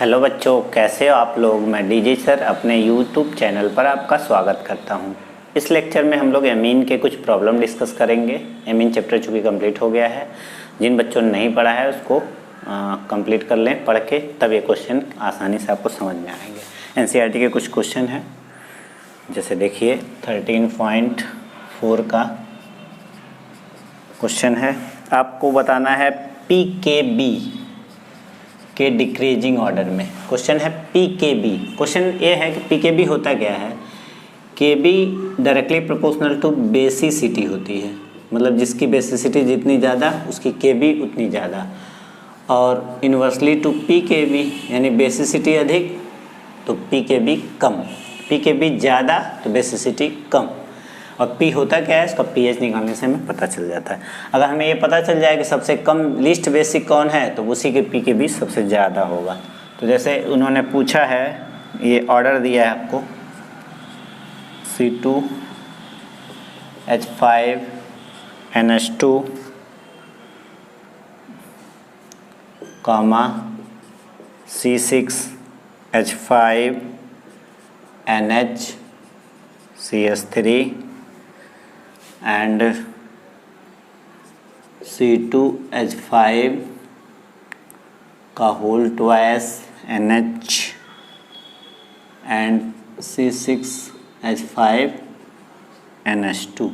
Hello बच्चों, कैसे हो आप लोग। मैं डीजे सर अपने यूट्यूब चैनल पर आपका स्वागत करता हूं। इस लेक्चर में हम लोग एमीन के कुछ प्रॉब्लम डिस्कस करेंगे। एमीन चैप्टर चूँकि कंप्लीट हो गया है, जिन बच्चों ने नहीं पढ़ा है उसको कंप्लीट कर लें पढ़ के, तब ये क्वेश्चन आसानी से आपको समझ में आएंगे। एनसीईआरटी के कुछ क्वेश्चन हैं, जैसे देखिए 13.4 का क्वेश्चन है। आपको बताना है पीकेबी के डिक्रीजिंग ऑर्डर में। क्वेश्चन है पीकेबी। क्वेश्चन ये है कि पीकेबी होता क्या है। केबी डायरेक्टली प्रोपोर्शनल टू बेसिसिटी होती है, मतलब जिसकी बेसिसिटी जितनी ज़्यादा उसकी केबी उतनी ज़्यादा, और इन्वर्सली टू पीकेबी यानी बेसिसिटी अधिक तो पीकेबी कम, पीकेबी ज़्यादा तो बेसिसिटी कम। और पी होता क्या है, इसका पीएच निकालने से हमें पता चल जाता है। अगर हमें ये पता चल जाए कि सबसे कम लीस्ट बेसिक कौन है तो उसी के पी के भी सबसे ज़्यादा होगा। तो जैसे उन्होंने पूछा है, ये ऑर्डर दिया है आपको C2H5NH2, C6H5NHCH3 and C2H5 का whole twice NH and C6H5NH2।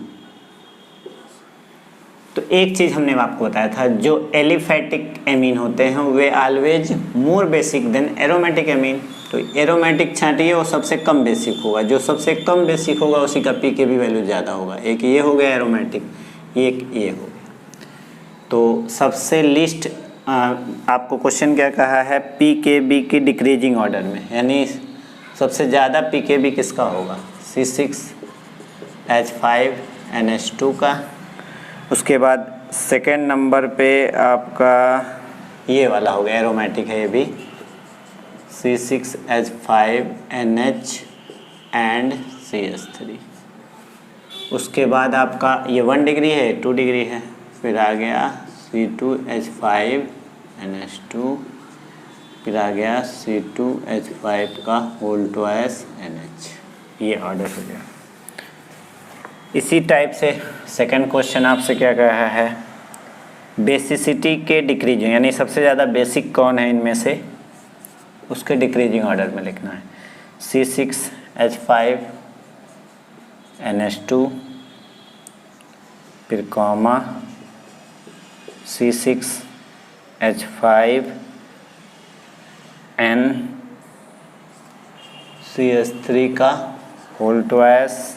तो एक चीज़ हमने आपको बताया था, जो एलिफैटिक एमीन होते हैं वे always more basic than aromatic amine. तो एरोमेटिक छांटिए वो सबसे कम बेसिक होगा, जो सबसे कम बेसिक होगा उसी का पी के भी वैल्यू ज़्यादा होगा। एक ये हो गया एरोमेटिक, एक ये हो गया। तो सबसे लिस्ट आपको क्वेश्चन क्या कहा है, पी के बी की डिक्रीजिंग ऑर्डर में, यानी सबसे ज़्यादा पी के बी किसका होगा, C6H5NH2 का। उसके बाद सेकेंड नंबर पे आपका ये वाला हो गया, एरोमेटिक है ये भी, C6H5NH एंड CH3। उसके बाद आपका ये 1 डिग्री है, 2 डिग्री है, फिर आ गया C2H5NH2, फिर आ गया C2H5 का होल ट्वाइस NH। ये ऑर्डर हो गया। इसी टाइप से सेकंड क्वेश्चन आपसे क्या कहा है, बेसिसिटी के डिक्रीजिंग, यानी सबसे ज़्यादा बेसिक कौन है इनमें से, उसके डिक्रीजिंग ऑर्डर में लिखना है। C6H5NH2, फिर कॉमा C6H5NCH3 का होल ट्वाइस,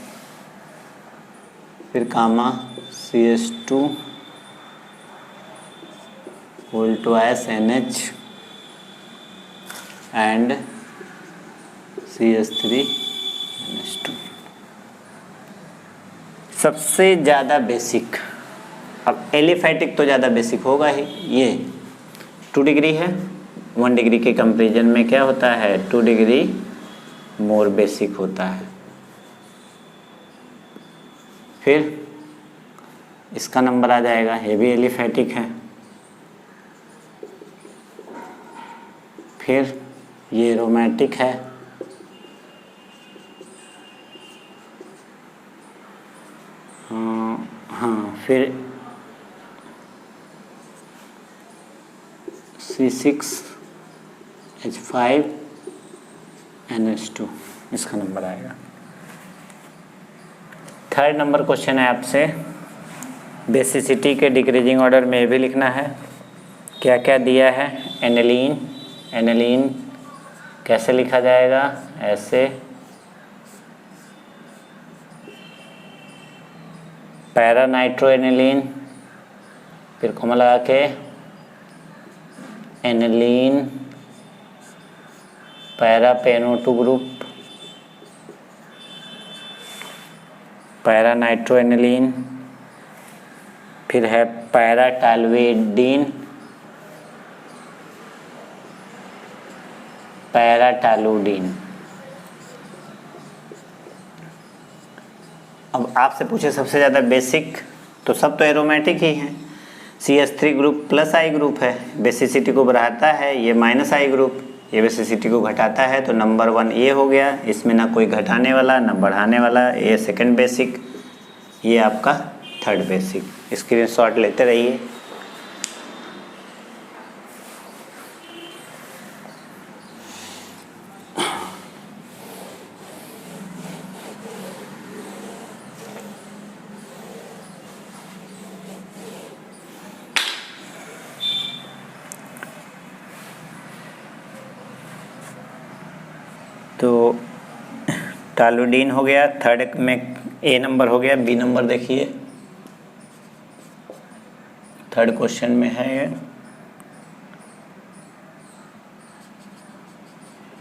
फिर comma CH2 whole twice NH and CH3NH2। सबसे ज़्यादा बेसिक, अब एलिफैटिक तो ज़्यादा बेसिक होगा ही। ये 2 डिग्री है, 1 डिग्री के कंपेरिजन में क्या होता है, 2 डिग्री मोर बेसिक होता है। फिर इसका नंबर आ जाएगा, ये भी एलिफैटिक है। फिर ये एरोमेटिक है, हाँ, फिर C6H5NH2 इसका नंबर आएगा। थर्ड नंबर क्वेश्चन है आपसे, बेसिसिटी के डिक्रीजिंग ऑर्डर में भी लिखना है। क्या क्या दिया है, एनिलीन, एनिलीन कैसे लिखा जाएगा, ऐसे, पैरा नाइट्रो एनिलीन, फिर कॉमा लगा के एनिलीन पैरा पेनो2 ग्रुप, पैरा नाइट्रो एनिलीन, फिर है पैरा टॉलुइडीन, पैरा टॉलुडीन। अब आपसे पूछे सबसे ज़्यादा बेसिक, तो सब तो एरोमेटिक ही हैं। CH3 group plus I group है, बेसिसिटी को बढ़ाता है, ये माइनस I ग्रुप, ये बेसिसिटी को घटाता है, तो नंबर 1 ये हो गया, इसमें ना कोई घटाने वाला ना बढ़ाने वाला, ये सेकंड बेसिक, ये आपका थर्ड बेसिक। स्क्रीनशॉट लेते रहिए। तो टालुडीन हो गया, थर्ड में ए नंबर हो गया। बी नंबर देखिए, थर्ड क्वेश्चन में है ये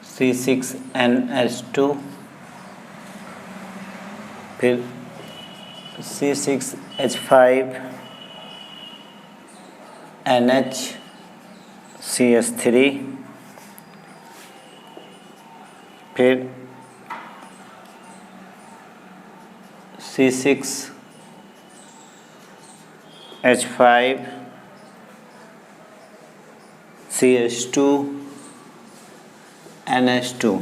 C6NH2, फिर C6H5NHCH3, फिर C6H5CH2NH2।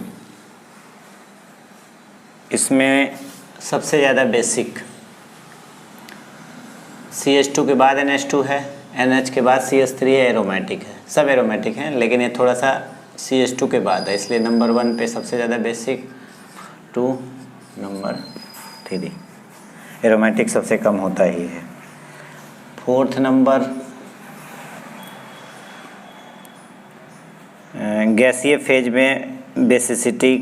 इसमें सबसे ज़्यादा बेसिक CH2 के बाद NH2 है, NH के बाद CH3 है, एरोमेटिक है, सब एरोमेटिक हैं, लेकिन ये थोड़ा सा CH2 के बाद है, इसलिए नंबर 1 पे सबसे ज़्यादा बेसिक, 2 नंबर 3 एरोमेटिक सबसे कम होता ही है। फोर्थ नंबर गैसीय फेज में बेसिसिटी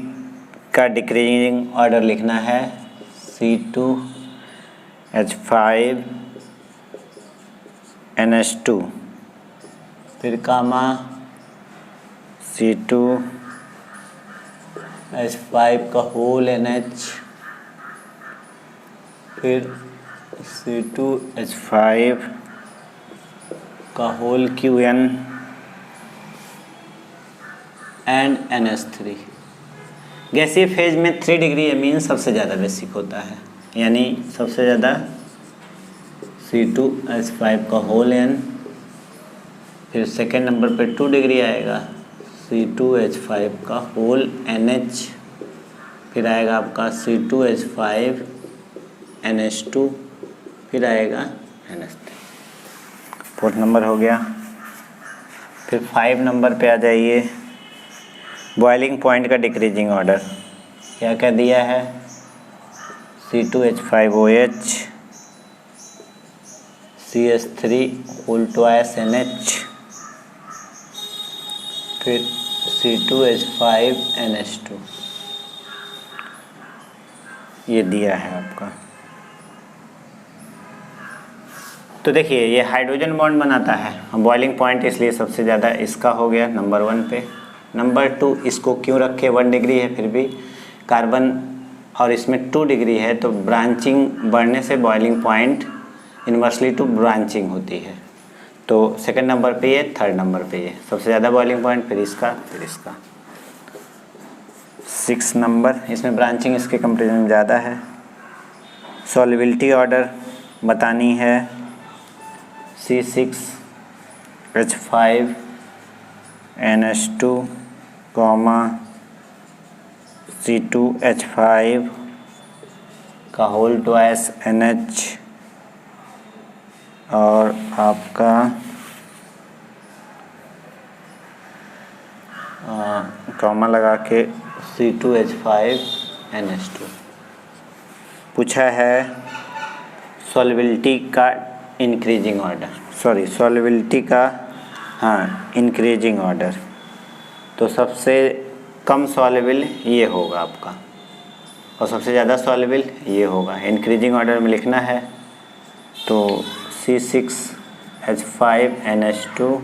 का डिक्रीजिंग ऑर्डर लिखना है, C2H5NH2, फिर कामा C2H5 का होल NH, फिर C2H5 का होल QN एंड NH3। गैसीय फेज में 3 डिग्री एमीन सबसे ज़्यादा बेसिक होता है, यानी सबसे ज़्यादा C2H5 का होल N, फिर सेकेंड नंबर पे 2 डिग्री आएगा C2H5 का होल NH, फिर आएगा आपका C2H5NH2, फिर आएगा NH3। फोर्थ नंबर हो गया। फिर 5 नंबर पे आ जाइए, बॉइलिंग पॉइंट का डिक्रीजिंग ऑर्डर क्या क्या दिया है, C2H5OH, CH3 whole twice NH, फिर C2H5NH2, ये दिया है आपका। तो देखिए ये हाइड्रोजन बॉन्ड बनाता है, बॉइलिंग पॉइंट इसलिए सबसे ज़्यादा इसका हो गया नंबर 1 पे। नंबर 2 इसको क्यों रखे, 1 डिग्री है फिर भी कार्बन और इसमें 2 डिग्री है, तो ब्रांचिंग बढ़ने से boiling point inversely to branching होती है। तो सेकंड नंबर पे ये, थर्ड नंबर पे ये सबसे ज़्यादा बॉइलिंग पॉइंट, फिर इसका, फिर इसका। 6 नंबर, इसमें ब्रांचिंग इसके कंपेरिजन में ज़्यादा है। सॉल्युबिलिटी ऑर्डर बतानी है, C6H5NH2, C2H5 का होल ट्वाइस NH, और आपका कॉमा लगा के C2H5NH2। पूछा है सॉल्युबिलिटी का इंक्रीजिंग ऑर्डर, सॉरी सॉल्युबिलिटी का इंक्रीजिंग ऑर्डर। तो सबसे कम सॉल्युबल ये होगा आपका, और सबसे ज़्यादा सॉल्युबल ये होगा। इंक्रीजिंग ऑर्डर में लिखना है तो C6H5NH2,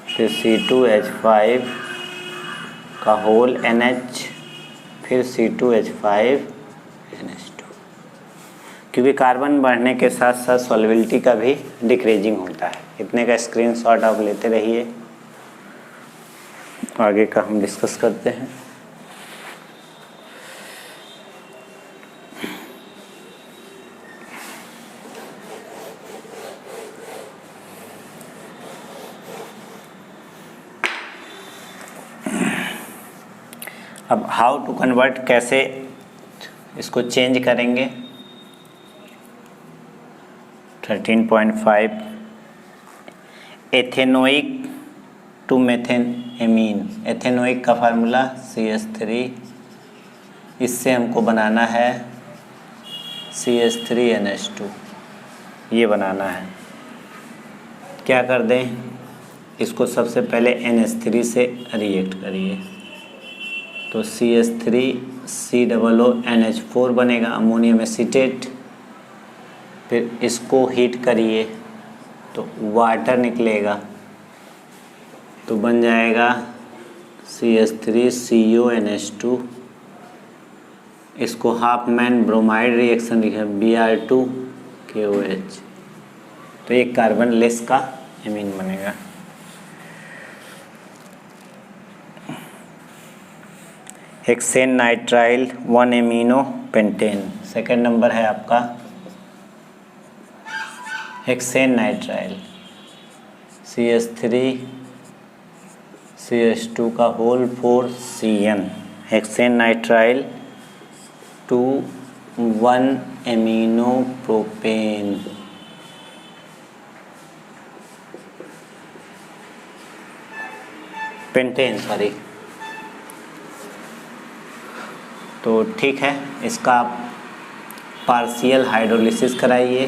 फिर C2H5 का होल NH, फिर C2H5NH2। क्योंकि कार्बन बढ़ने के साथ साथ सॉल्युबिलिटी का भी डिक्रीजिंग होता है। इतने का स्क्रीनशॉट आप लेते रहिए, आगे का हम डिस्कस करते हैं। अब हाउ टू कन्वर्ट, कैसे इसको चेंज करेंगे। 13.5 एथेनोइक टू मेथेनएमीन। एथेनोइक का फार्मूला CH3, इससे हमको बनाना है CH3NH2, ये बनाना है। क्या कर दें, इसको सबसे पहले NH3 से रिएक्ट करिए तो CH3COONH4 बनेगा, अमोनियम एसीटेट। फिर इसको हीट करिए तो वाटर निकलेगा, तो बन जाएगा CH3CONH2। इसको हाफ मैन ब्रोमाइड रिएक्शन लिखा Br2KOH, तो एक कार्बन लेस का एमीन बनेगा। Hexane nitrile 1 amino pentane, second number है आपका हेक्सेन नाइट्राइल। CH3CH2 का whole 4 CN, hexane nitrile 2,1 amino propane. Pentane sorry. तो ठीक है, इसका आप पार्शियल हाइड्रोलिसिस कराइए।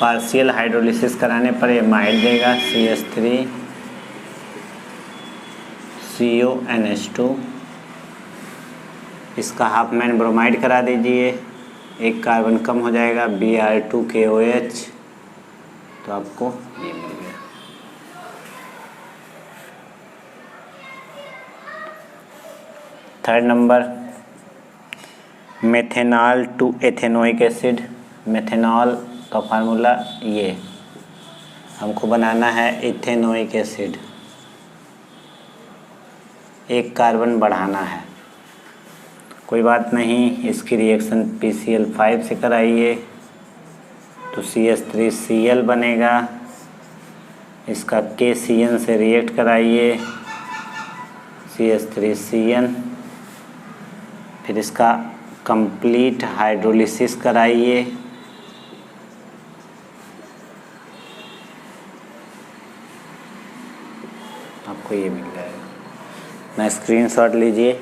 पार्शियल हाइड्रोलिसिस कराने पर ये माइट देगा CH3CONH2। इसका हाफ मैन ब्रोमाइड करा दीजिए, एक कार्बन कम हो जाएगा Br2KOH, तो आपको ये मिल गया। Third number methanol to ethanoic acid. Methanol का फार्मूला ये, हमको बनाना है इथेनोइक एसिड, एक कार्बन बढ़ाना है। कोई बात नहीं, इसकी रिएक्शन PCl5 से कराइए तो CH3Cl बनेगा। इसका KCN से रिएक्ट कराइए CH3CN। फिर इसका कंप्लीट हाइड्रोलिसिस कराइए, आपको ये मिल जाएगा। ना स्क्रीनशॉट लीजिए।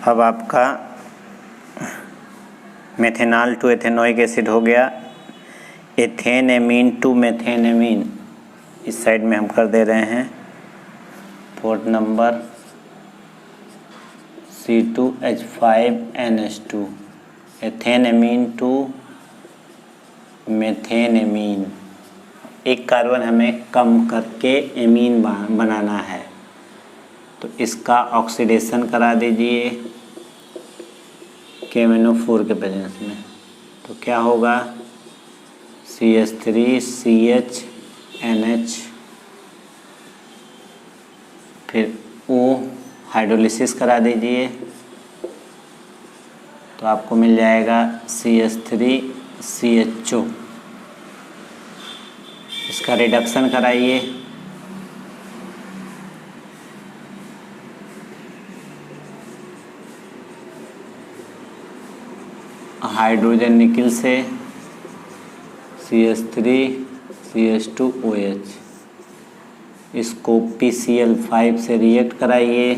अब आपका मेथेनॉल टू एथेनोइक एसिड हो गया। एथेनएमीन टू मेथेनएमीन इस साइड में हम कर दे रहे हैं। Fourth number C2H5NH2, ethanamine to methanamine. एक कार्बन हमें कम करके एमीन बनाना है, तो इसका ऑक्सीडेशन करा दीजिए KMnO4 के प्रेजेंस में। तो क्या होगा CH3CHNH, फिर O हाइड्रोलिसिस करा दीजिए तो आपको मिल जाएगा CH3CHO। इसका रिडक्शन कराइए, हाइड्रोजन निकल से CH3CH2OH। इसको PCl5 से रिएक्ट कराइए,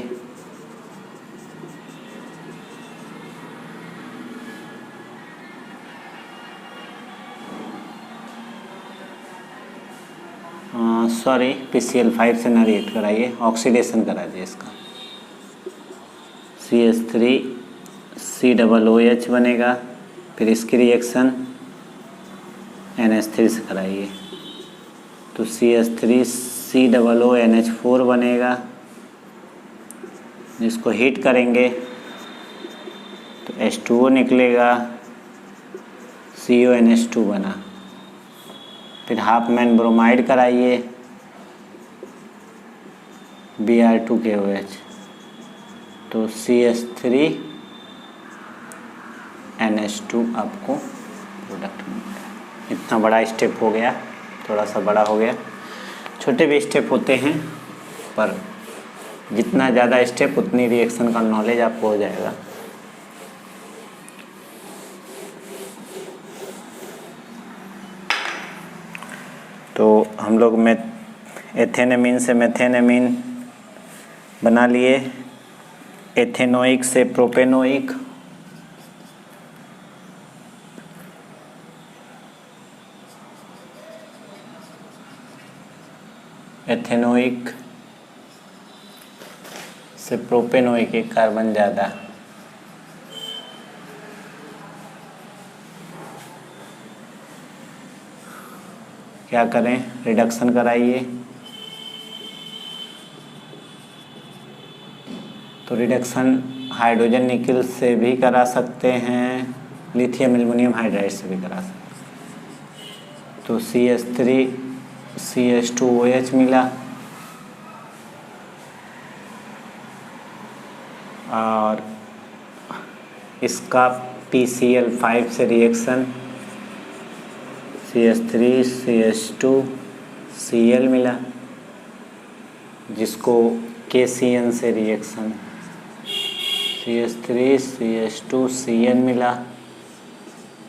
सॉरी PCl5 से ना रिएक्ट कराइए, ऑक्सीडेशन करा दिए इसका। CH3COOH बनेगा, फिर इसकी रिएक्शन NH3 से कराइए तो CH3COONH4 बनेगा। इसको हीट करेंगे तो H2O निकलेगा, CONH2 बना। फिर हाफ मैन ब्रोमाइड कराइए Br2KOH, तो CH3NH2 आपको प्रोडक्ट मिल गया। इतना बड़ा स्टेप हो गया, थोड़ा सा बड़ा हो गया। छोटे भी स्टेप होते हैं, पर जितना ज़्यादा स्टेप उतनी रिएक्शन का नॉलेज आपको हो जाएगा। तो हम लोग में एथेनमीन से मेथेनमीन बना लिए, एथेनोइक से प्रोपेनोइक, एथेनोइक से प्रोपेनोइक, एक कार्बन ज़्यादा। क्या करें, रिडक्शन कराइए। तो रिडक्शन हाइड्रोजन निकल से भी करा सकते हैं, लिथियम एल्युमिनियम हाइड्राइड से भी करा सकते हैं। तो CH3CH2OH मिला, और इसका PCl5 से रिएक्शन CH3CH2Cl मिला, जिसको KCN से रिएक्शन CH3CH2Cn मिला,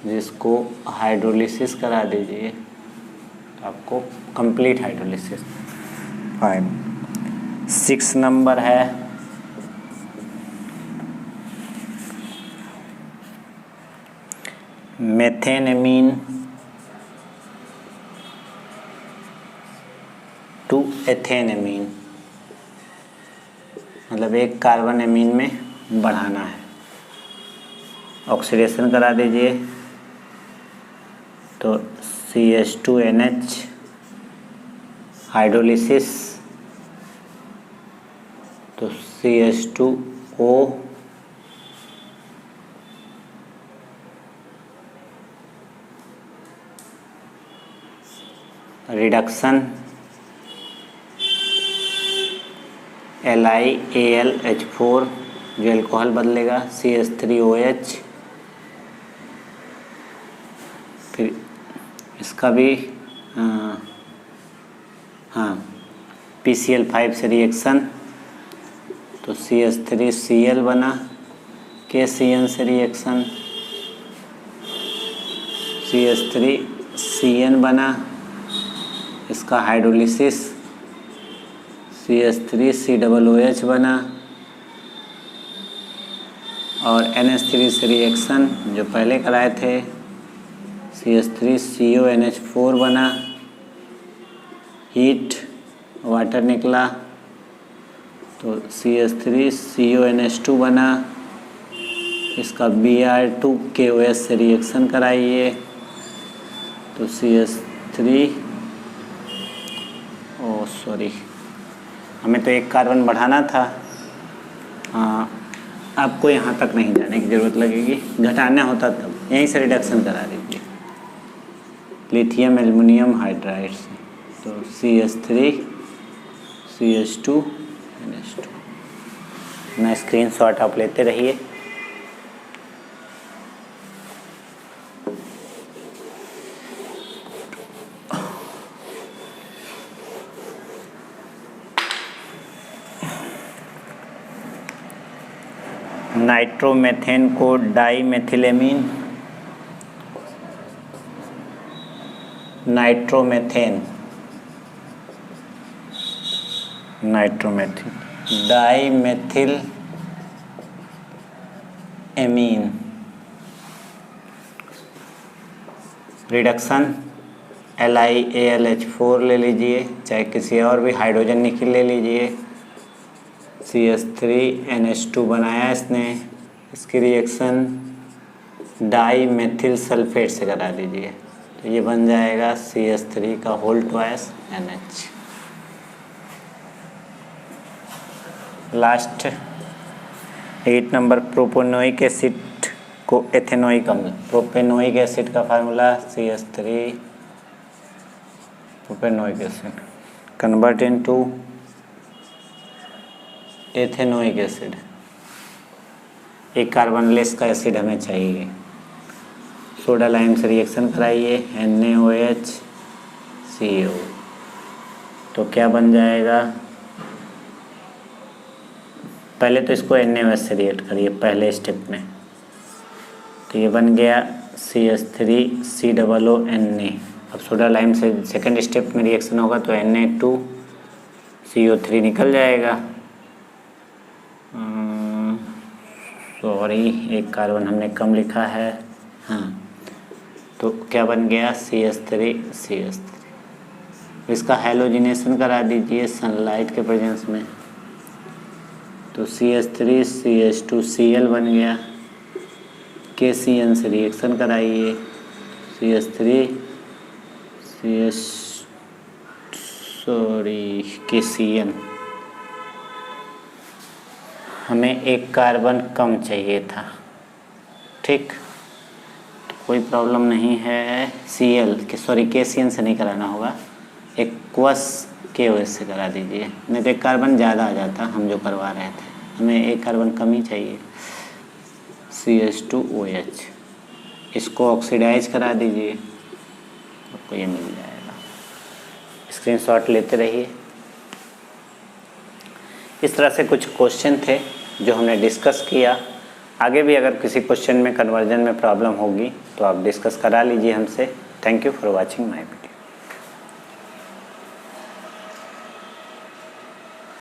जिसको हाइड्रोलिसिस करा दीजिए, आपको कंप्लीट हाइड्रोलिसिस। 6 नंबर है मेथेनमीन टू एथेनमीन, मतलब एक कार्बन एमीन में बढ़ाना है। ऑक्सीडेशन करा दीजिए, तो CH2NH, हाइड्रोलिसिस तो CH2O, रिडक्शन LiAlH4 जो एल्कोहल बदलेगा, CH3OH, फिर इसका भी PCl5 से रिएक्शन, तो CH3Cl बना, KCN से रिएक्शन CH3Cn बना, इसका हाइड्रोलिसिस CH3COOH बना, और NH3 से रिएक्शन जो पहले कराए थे CH3CONH4 बना, हीट वाटर निकला, तो CH3CONH2 बना, इसका Br2KOH से रिएक्शन कराइए, तो हमें तो एक कार्बन बढ़ाना था, आपको यहाँ तक नहीं जाने की ज़रूरत लगेगी, घटाना होता तब यहीं से रिडक्शन करा दीजिए लिथियम एल्युमिनियम हाइड्राइड से, तो CH3CH2NH2। मैं स्क्रीनशॉट आप लेते रहिए। नाइट्रोमेथेन को dimethylamine, nitromethane dimethyl amine, reduction LiAlH4 ले लीजिए, चाहे किसी और भी हाइड्रोजन निकल ले लीजिए, CH3NH2 बनाया इसने, इसकी रिएक्शन डाई मेथिल सल्फेट से करा दीजिए, तो ये बन जाएगा CH3 का whole twice NH। Last 8 number propanoic acid को एथेनोइक अम्ल, प्रोपेनोइक एसिड का formula CH3 propanoic acid convert into ethanoic acid, एक कार्बन लेस का एसिड हमें चाहिए। सोडा लाइम से रिएक्शन कराइए, NaOH CO, तो क्या बन जाएगा, पहले तो इसको NaOH से रिएक्ट करिए पहले स्टेप में, तो ये बन गया CH3COONA। अब सोडा लाइम से सेकंड स्टेप में रिएक्शन होगा तो Na2CO3 निकल जाएगा। सॉरी, एक कार्बन हमने कम लिखा है, हाँ, तो क्या बन गया CH3CH3। इसका हैलोजिनेशन करा दीजिए सनलाइट के प्रेजेंस में, तो CH3CH2Cl बन गया। KCN से रिएक्शन कराइए, KCN, हमें एक कार्बन कम चाहिए था, ठीक, तो कोई प्रॉब्लम नहीं है। KCN से नहीं कराना होगा, एक्वस KOH से करा दीजिए, नहीं तो एक कार्बन ज़्यादा आ जाता हम जो करवा रहे थे, हमें एक कार्बन कम ही चाहिए। CH2OH, इसको ऑक्सीडाइज करा दीजिए, आपको ये मिल जाएगा। स्क्रीनशॉट लेते रहिए। इस तरह से कुछ क्वेश्चन थे जो हमने डिस्कस किया। आगे भी अगर किसी क्वेश्चन में कन्वर्जन में प्रॉब्लम होगी तो आप डिस्कस करा लीजिए हमसे। Thank you for watching my video.